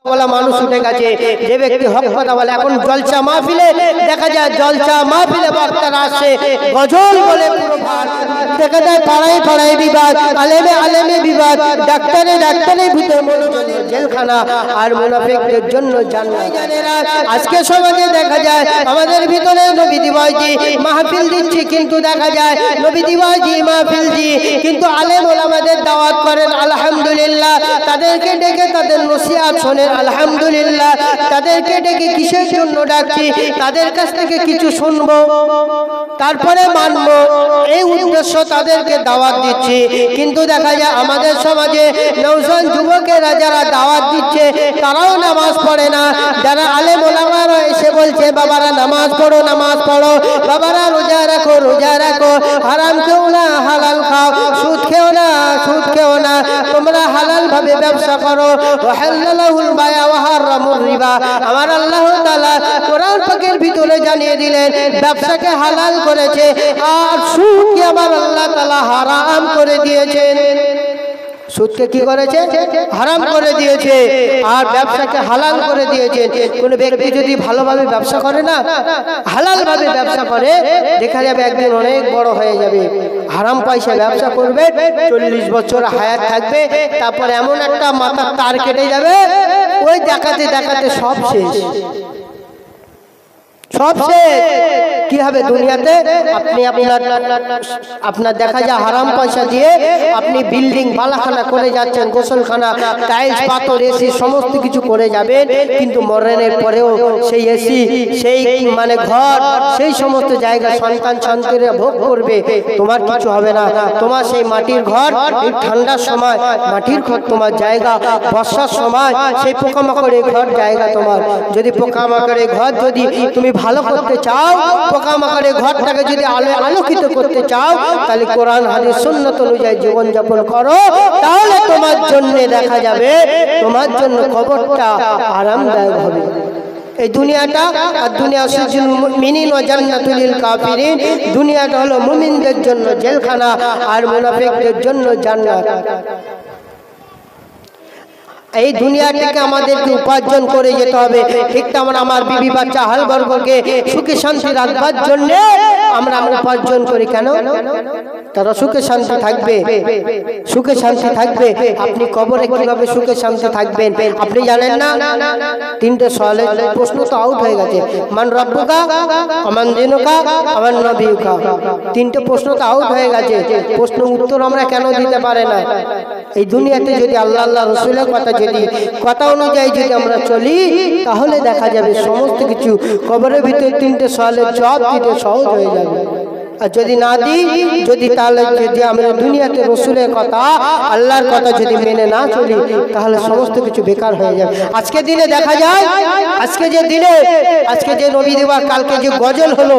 বলা মানুষ উঠে গেছে, যে ব্যক্তি হক কথা বলে। এখন জলসা মাহফিলে দেখা যায়, জলসা মাহফিলে বক্তারা আসে গজল বলে পুরো ভার দেখা যায়, পাড়ায় পাড়ায় বিবাদ, আলেমে আলেমে বিবাদ, ডাক্তারে ডাক্তারে ভিতরে জেলখানা, আর মুনাফিকদের জন্য জান্নাত। আজকে সমাজে দেখা যায় আমাদের ভিতরে নবী দিবাজি মাহফিল দিচ্ছি, কিন্তু দেখা যায় নবী দিবাজি মাহফিল দি কিন্তু আলেম ওলামাদের দাওয়াত করেন আলহামদুলিল্লাহ, তাদেরকে ডেকে তাদের নসিহত শোনেন আলহামদুলিল্লাহ, তাদেরকে ডেকে কিসের জন্য ডাকছি, তাদের কাছ থেকে কিছু শুনবো তারপরে মানবো, এই উদ্দেশ্য তাদেরকে দাওয়াত দিচ্ছি। কিন্তু দেখা যায় আমাদের সমাজে নওজোয়ান যুবকেরা যারা দাওয়াত দিচ্ছে তারাও নামাজ পড়ে না। যারা আলেম ওলামারা এসে বলছে বাবারা নামাজ পড়ো, নামাজ পড়ো, বাবারা রোজা রাখো, রোজা রাখো, হারাম খেও না, হালাল খাও, সুদ খেও না, সুদ খেও না, তোমরা হালাল ভাবে ব্যবসা করো। ওয়াহাল্লালাহুল বায়া ওয়া হারামুর রিবা। আমার আল্লাহ তাআলা কোরআন পাকের ভিতরে জানিয়ে দিলেন ব্যবসাকে হালাল করেছে, আর সুদকে আমার আল্লাহ তাআলা হারাম করে দিয়েছেন। সুদকে কি করেছে? হারাম করে দিয়েছে, আর ব্যবসাকে হালাল করে দিয়েছেন। কোন ব্যক্তি যদি ভালোভাবে ব্যবসা করে না, হালাল ভাবে ব্যবসা করে, দেখা যাবে একদিন অনেক বড় হয়ে যাবে। হারাম পয়সা ব্যবসা করবে, 40 বছর হায়াত থাকবে, তারপর এমন একটা মাথার তার কেটে যাবে, ওই দেখাতে দেখাতে সব শেষ, সব শেষ। কি হবে দুনিয়াতে? আপনি আপনার দেখা যায় হারাম পয়সা দিয়ে আপনি বিল্ডিং বালাখানা করে যাচ্ছেন, গোসলখানা, টাইলস পাথর এসি সমস্ত কিছু করে যাবেন, কিন্তু মরণের পরেও সেই এসি, সেই মানে ঘর, সেই সমস্ত জায়গা সন্তান সন্ততিরা ভোগ করবে, তোমার কিছু হবে না। তোমার সেই মাটির ঘর, এই ঠান্ডার সময় মাটির ঘর তোমার জায়গা, বর্ষার সময় সেই পোকামাকড়ের ঘর জায়গা তোমার। যদি পোকামাকড়ের ঘর যদি তুমি ভালো করতে চাও, পোকামাকড়ের ঘরটাকে যদি আলোকিত করতে চাও, তাহলে কোরআন হাদিস সুন্নাত অনুযায়ী জীবন যাপন করো, তাহলে তোমার জন্য দেখা যাবে তোমার জন্য কবরটা আরামদায়ক হবে। এই দুনিয়াটা আর দুনিয়া সিজনুল মুমিনিন ওয়া জান্নাতুল লিল কাফিরিন, দুনিয়াটা হলো মুমিনদের জন্য জেলখানা, আর মুনাফিকদের জন্য জান্নাত। এই দুনিয়া থেকে আমাদেরকে উপার্জন করে যেতে হবে। ঠিক তেমন আমার বিবি বাচ্চা হাল বর্গকে সুখে শান্তি রাখবার জন্য আমরা উপার্জন করি। কেন? তারা সুখে শান্তি থাকবে, সুখে শান্তি থাকবে। আপনি কবরে কিভাবে সুখে শান্তি থাকবেন আপনি জানেন না? 3টে সওয়ালের প্রশ্ন তো আউট হয়ে গেছে। মান রব্বুকা, আমান দিনুকা, আমান নবিয়ুকা। 3টে প্রশ্ন তো আউট হয়ে গেছে। প্রশ্ন উত্তর আমরা কেন দিতে পারে না? এই দুনিয়াতে যদি আল্লাহ আল্লাহ রসুলের কথা অনুযায়ী যদি আমরা চলি, তাহলে দেখা যাবে সমস্ত কিছু কবরের ভিতরে 3টে সওয়ালের জবাব দিতে সহজ হয়ে যাবে। আর যদি না দিই, যদি তাহলে যদি আমরা দুনিয়াতে রসুলের কথা, আল্লাহর কথা যদি মেনে না চলি, তাহলে সমস্ত কিছু বেকার হয়ে যাবে। আজকে দিনে দেখা যায়, আজকে যে দিনে, আজকে যে নবী দেওয়া, কালকে যে গজল হলো,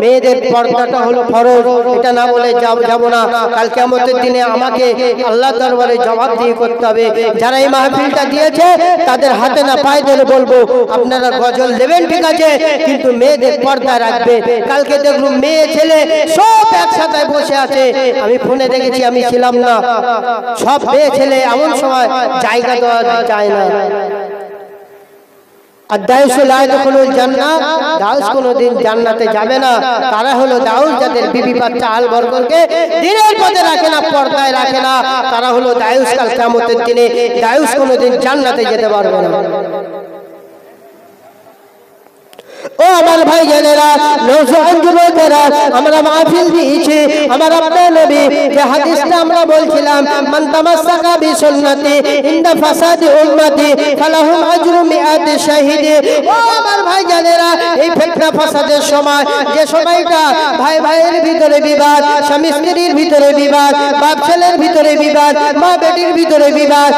মেয়েদের পর্দাটা হলো ফরজ, এটা না বলে যাব না। কাল কিয়ামতের দিনে আমাকে আল্লাহর দরবারে জবাব দিয়ে করতে হবে। যারা এই মাহফিলটা দিয়েছে তাদের হাতে না পায়ে ধরে বলবো, আপনারা গজল দেবেন ঠিক আছে, কিন্তু মেয়েদের পর্দা রাখবে। কালকে দেখুন মেয়ে ছেলে সব একসাথে বসে আছে, আমি ফোনে দেখেছি, আমি ছিলাম না, সব মেয়ে ছেলে এমন সময় জায়গা দেওয়া যায় না। আর দাউসুল আয়াতুল জান্নাত, দাউস কোনোদিন জান্নাতে যাবে না। তারা হলো দাউস যাদের বিবি বাচ্চা আল বর্গকে দিনের পথে রাখে না, পর্দায় রাখে না, তারা হলো দাউস। কাল কিয়ামতের দিনে দাউস কোনোদিন জান্নাতে যেতে পারবে না। ও আমার ভাই জানেরা, নওজোয়ান যুবকেরা, আমরা মাহফিল দিয়েছি আমার আপনার নবী যে হাদিসটা আমরা বলছিলাম, মান তামাসসাকা বিসুন্নতি ইনদা ফাসাদি উম্মতি ফালাহু আজরু মিআতি শাহিদ। ও আমার ভাই জানেরা, এই ফিতনা ফাসাদের সময়, যে সময়টা ভাই ভাইয়ের ভিতরে বিবাদ, স্বামী স্ত্রীর ভিতরে বিবাদ, বাপ ছেলের ভিতরে বিবাদ, মা বেটির ভিতরে বিবাদ,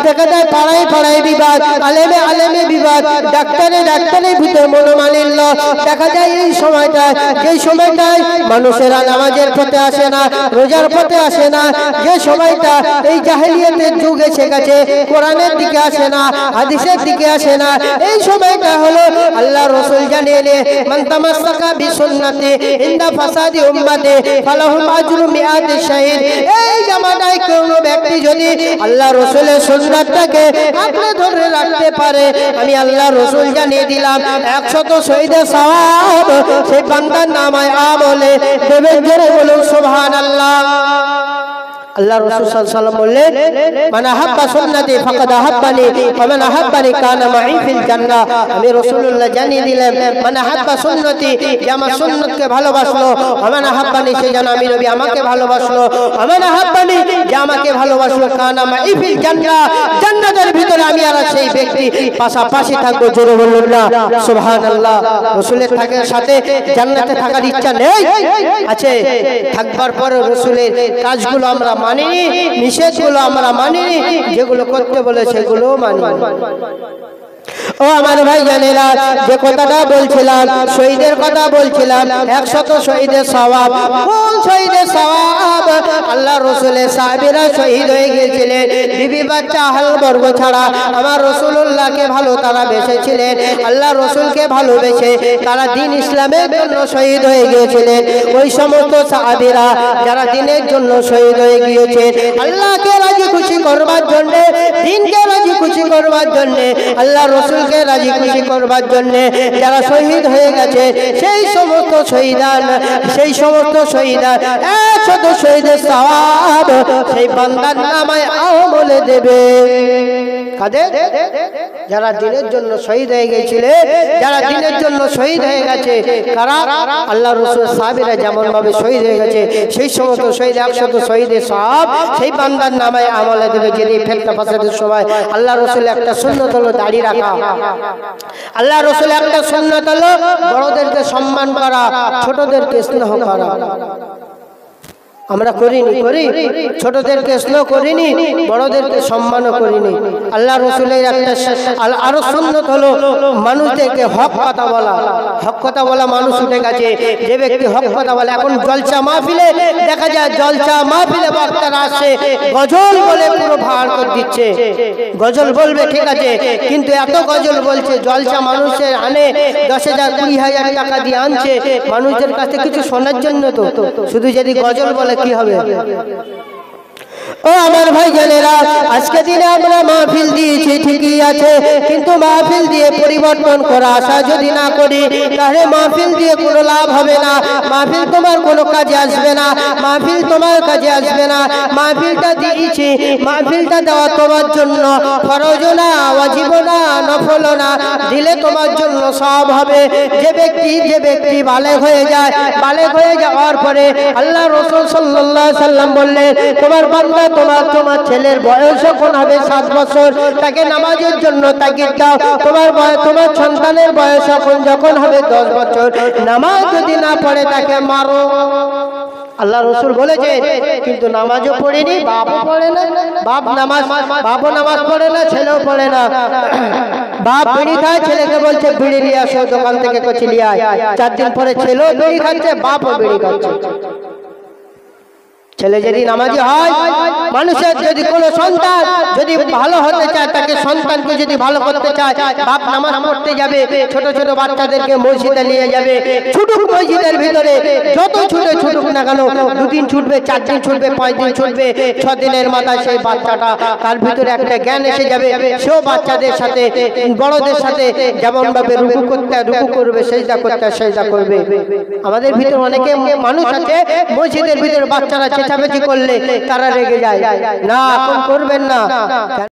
দেখা যায় পাড়ায় পাড়ায় বিবাদ, আলেমে আলেমে বিবাদ, বিবাদ, ডাক্তারের ভিতরে মনোমালিন্য দেখা যায়। এই সময়টায়, যে সময়টায় মানুষেরা নামাজের পথে আসে না, রোজার পথে আসে না, যে সময়টা এই জাহেলিয়াতের যুগ এসে গেছে, কোরআনের দিকে আসে না, হাদিসের দিকে আসে না, এই সময়টা হলো আল্লাহ রাসূল জানিয়ে দেন, মান তামাসসাকা বিসুন্নতি ইনদা ফাসাদি উম্মতি ফালাহু আজরু মিআতি শাহীদ। এই জামানায় কোনো ব্যক্তি যদি আল্লাহ রাসূলের সুন্নাতটাকে আঁকড়ে ধরে রাখতে পারে, আমি আল্লাহ রাসূল জানিয়ে দিলাম 100 শহীদের সওয়াব সেই বান্দার নামায় আমলে দেবেন। জোরে বলুন সুবহানাল্লাহ। আল্লাহ রাসূল সাল্লাল্লাহু আলাইহি ওয়াসাল্লাম বললেন, মান আহাব্বা সুন্নতি ফাকাদ আহাব্বানি ওয়া মান আহাব্বানি কানা মাই ফিল জান্নাহ। আমি রাসূলুল্লাহ জানিয়ে দিলাম, মান আহাব্বা সুন্নতি, যে আমার সুন্নতকে ভালোবাসলো, ওয়া মান আহাব্বানি, সে যেন আমি নবী আমাকে ভালোবাসলো, ওয়া মান আহাব্বানি, যে আমাকে ভালোবাসলো, কানা মাই ফিল জান্নাহ, জান্নাতের ভিতরে আমি আর সেই ব্যক্তি পাশাপাশি থাকবো। জোরে বলুন না সুবহানাল্লাহ। রাসূলের থাকার সাথে জান্নাতে থাকার ইচ্ছা নেই? আছে। থাকবার পর রাসূলের কাজগুলো আমরা মানিনি, নিষেধগুলো আমরা মানিনি, যেগুলো করতে বলে সেগুলো মানি। ও আমার ভাই জানেরা, যে কথাটা বলছিলাম, শহীদের কথা বলছিলাম, 100 শহীদের সওয়াব। কোন শহীদের সওয়াব? আল্লাহ রাসূলের সাহাবীরা শহীদ হয়ে গিয়েছিলেন, বিবি বাচ্চা আহল বর্গ ছাড়া আমার রাসূলুল্লাহকে ভালো তারা বেসেছিলেন, আল্লাহ রাসূলকে ভালোবেসে তারা দ্বীন ইসলামের জন্য শহীদ হয়ে গিয়েছিলেন। ওই সমস্ত সাহাবীরা যারা দ্বীনের জন্য শহীদ হয়ে গিয়েছে, আল্লাহকে রাজি খুশি করবার জন্য, দ্বীনকে রাজি খুশি করবার জন্য, আল্লাহ রাসূলকে রাজি খুশি করবার জন্য যারা শহীদ হয়ে গেছে, সেই সমস্ত শহীদান 100 শহীদের সওয়াব সেই বান্দার নামায় আমলে দেবে। কাদের? যারা দ্বীনের জন্য শহীদ হয়ে গিয়েছিলেন, যারা দ্বীনের জন্য শহীদ হয়ে গেছে। কারা? আল্লাহ রাসূল সাহাবীরা যেমন ভাবে শহীদ হয়ে গেছে, সেই সমস্ত শহীদ 100 শহীদের সওয়াব সেই বান্দার নামায় আমলে দেবে। যদি ফেতনা ফাসাদের সময় আল্লাহ রাসূল একটা সুন্নাত হলো দাড়ি রাখা। আল্লাহ রাসূল একটা সুন্নাত হলো বড়দেরকে সম্মান করা, ছোটদেরকে স্নেহ করা। আমরা করিনি, করি? ছোটদেরকে স্নেহ করিনি, বড়দেরকে সম্মানও করিনি। আল্লাহ রাসূলের একটা আরো সুন্নাত হলো মানুষদেরকে হক কথা বলা। হক কথা বলা মানুষ উঠে গেছে, যে ব্যক্তি হক কথা বলে। এখন জলসা মাহফিলে দেখা যায়, জলসা মাহফিলে বক্তারা আসে গজল বলে পুরো ভাড় করে দিচ্ছে। গজল বলবে ঠিক আছে, কিন্তু এত গজল বলছে, জলসা মানুষের আনে 10,000 20,000 টাকা দিয়ে আনছে মানুষদের কাছে কিছু শোনার জন্য। তো শুধু যদি গজল বলে কি হবে? ও আমার ভাই জানেরা, আজকে দিনে আমরা মাহফিল দিয়েছি ঠিকই আছে, কিন্তু মাহফিল দিয়ে পরিবর্তন করা আশা যদি না করি, তাহলে মাহফিল দিয়ে কোনো লাভ হবে না। মাহফিল তোমার কোনো কাজে আসবে না, মাহফিল তোমার কাজে আসবে না। মাহফিলটা দিয়েছি, মাহফিলটা দেওয়া তোমার জন্য ফরজ না, ওয়াজিব না, নফল না, দিলে তোমার জন্য সওয়াব হবে। যে ব্যক্তি বালেগ হয়ে যায়, বালেগ হয়ে যাওয়ার পরে আল্লাহ রাসূল সাল্লাল্লাহু আলাইহি সাল্লাম বললেন, তোমার বান্দা তোমার ছেলের বয়স যখন হবে 7 বছর, তাকে নামাজের জন্য তাগিদ দাও। তোমার সন্তানের বয়স যখন হবে 10 বছর, নামাজ যদি না পড়ে তাকে মারো। আল্লাহ রাসূল বলেছে, কিন্তু নামাজও পড়েনি, বাপও পড়ে না। বাপও নামাজ পড়ে না, ছেলেও পড়ে না। বাপ বিড়ি খায়, ছেলেকে বলছে বিড়ি নিয়ে আসো দোকান থেকে, কচি নিয়ে আয়। 4 দিন পরে ছেলেও বিড়ি খাচ্ছে, বাপও বিড়ি খাচ্ছে। ছেলে যদি নামাজি হয়, মানুষের যদি কোনো সন্তান যদি ভালো হতে চায়, তাকে সন্তানকে যদি ভালো করতে চায়, বাপ নামাজ পড়তে যাবে, ছোট ছোট বাচ্চাদেরকে মসজিদে নিয়ে যাবে। ছুটুক মসজিদের ভিতরে, যত ছুটুক না কেন, 2 দিন ছুটবে, 4 দিন ছুটবে, 5 দিন ছুটবে, 6 দিনের মাথায় সেই বাচ্চাটা, তার ভিতরে একটা জ্ঞান এসে যাবে। সেও বাচ্চাদের সাথে, বড়দের সাথে যেমন ভাবে রুকু করবে, সেজদা করবে। আমাদের ভিতরে অনেকে মানুষ আছে, মসজিদের ভিতরে বাচ্চারা চেঁচামেচি করলে তারা রেগে যায়। না, করবেন না।